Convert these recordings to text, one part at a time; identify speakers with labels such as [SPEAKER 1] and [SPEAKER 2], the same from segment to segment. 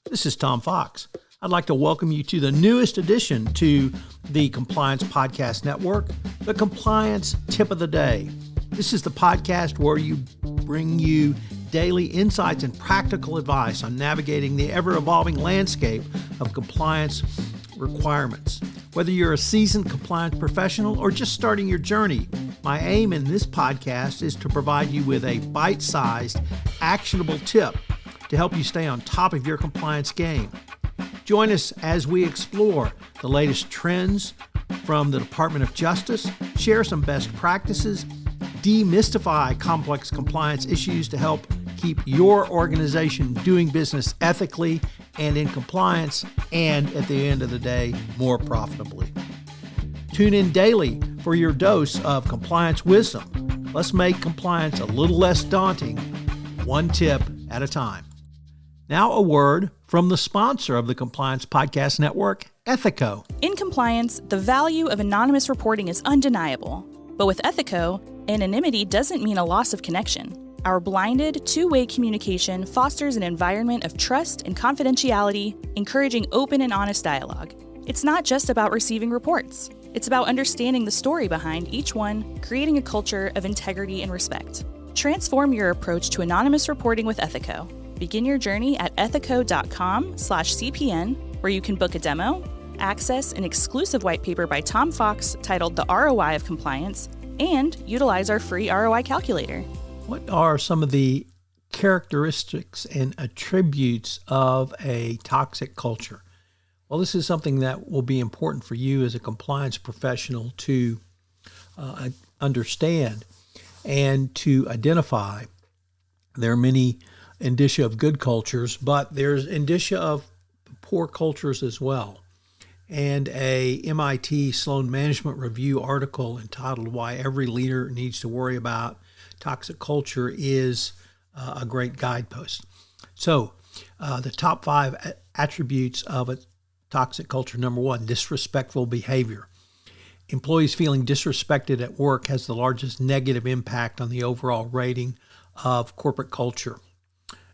[SPEAKER 1] This is Tom Fox. I'd like to welcome you to the newest addition to the Compliance Podcast Network, the Compliance Tip of the Day. This is the podcast where you bring you daily insights and practical advice on navigating the ever-evolving landscape of compliance requirements. Whether you're a seasoned compliance professional or just starting your journey, my aim in this podcast is to provide you with a bite-sized, actionable tip to help you stay on top of your compliance game. Join us as we explore the latest trends from the Department of Justice, share some best practices, demystify complex compliance issues to help keep your organization doing business ethically and in compliance, and at the end of the day, more profitably. Tune in daily for your dose of compliance wisdom. Let's make compliance a little less daunting, one tip at a time. Now a word from the sponsor of the Compliance Podcast Network, Ethico.
[SPEAKER 2] In compliance, the value of anonymous reporting is undeniable. But with Ethico, anonymity doesn't mean a loss of connection. Our blinded, two-way communication fosters an environment of trust and confidentiality, encouraging open and honest dialogue. It's not just about receiving reports. It's about understanding the story behind each one, creating a culture of integrity and respect. Transform your approach to anonymous reporting with Ethico. Begin your journey at ethico.com/CPN, where you can book a demo, access an exclusive white paper by Tom Fox titled The ROI of Compliance, and utilize our free ROI calculator.
[SPEAKER 1] What are some of the characteristics and attributes of a toxic culture? Well, this is something that will be important for you as a compliance professional to understand and to identify. There are many indicia of good cultures, but there's indicia of poor cultures as well. And a MIT Sloan Management Review article entitled Why Every Leader Needs to Worry About Toxic Culture is a great guidepost. So the top 5 attributes of a toxic culture. Number 1, disrespectful behavior. Employees feeling disrespected at work has the largest negative impact on the overall rating of corporate culture.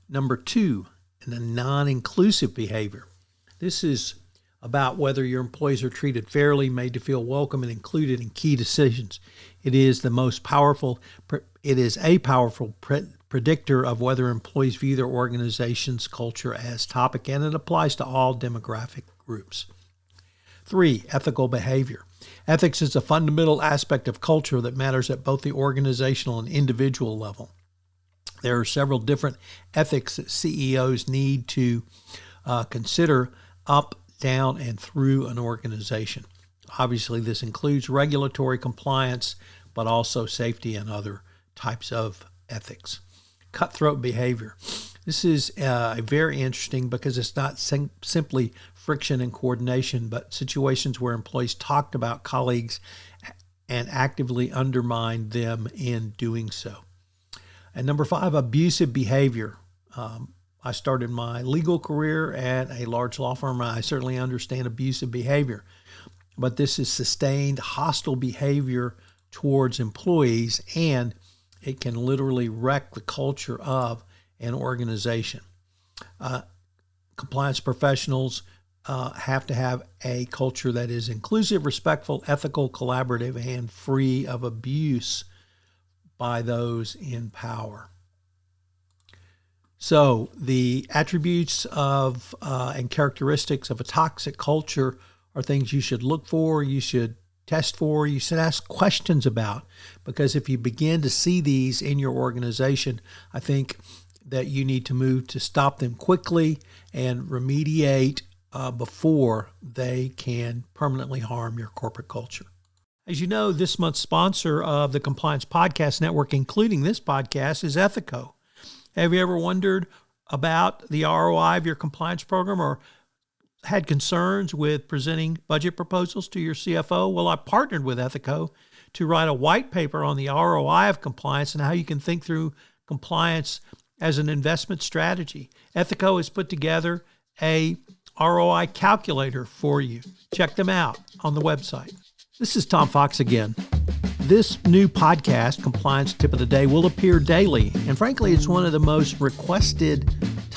[SPEAKER 1] Number 2, the non-inclusive behavior. This is about whether your employees are treated fairly, made to feel welcome, and included in key decisions. It is a powerful predictor of whether employees view their organization's culture as topic, and it applies to all demographic groups. 3, ethical behavior. Ethics is a fundamental aspect of culture that matters at both the organizational and individual level. There are several different ethics that CEOs need to consider up, down, and through an organization. Obviously, this includes regulatory compliance, but also safety and other types of ethics. Cutthroat behavior. This is very interesting because it's not simply friction and coordination, but situations where employees talked about colleagues and actively undermined them in doing so. And number 5, abusive behavior. I started my legal career at a large law firm, and I certainly understand abusive behavior. But this is sustained hostile behavior towards employees, and it can literally wreck the culture of an organization. Compliance professionals have to have a culture that is inclusive, respectful, ethical, collaborative, and free of abuse by those in power. So the attributes of and characteristics of a toxic culture are things you should look for, you should test for, you should ask questions about, because if you begin to see these in your organization, I think that you need to move to stop them quickly and remediate before they can permanently harm your corporate culture. As you know, this month's sponsor of the Compliance Podcast Network, including this podcast, is Ethico. Have you ever wondered about the ROI of your compliance program or had concerns with presenting budget proposals to your CFO? Well, I partnered with Ethico to write a white paper on the ROI of compliance and how you can think through compliance as an investment strategy. Ethico has put together a ROI calculator for you. Check them out on the website. This is Tom Fox again. This new podcast, Compliance Tip of the Day, will appear daily. And frankly, it's one of the most requested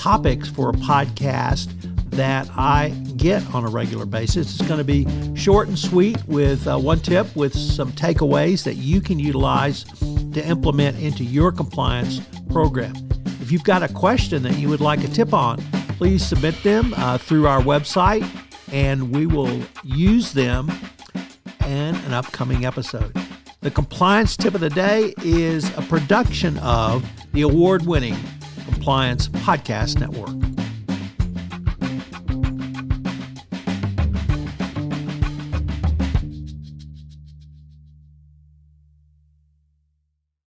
[SPEAKER 1] topics for a podcast that I get on a regular basis. It's going to be short and sweet with one tip with some takeaways that you can utilize to implement into your compliance program. If you've got a question that you would like a tip on, please submit them through our website, and we will use them in an upcoming episode. The Compliance Tip of the Day is a production of the award-winning Compliance Podcast Network.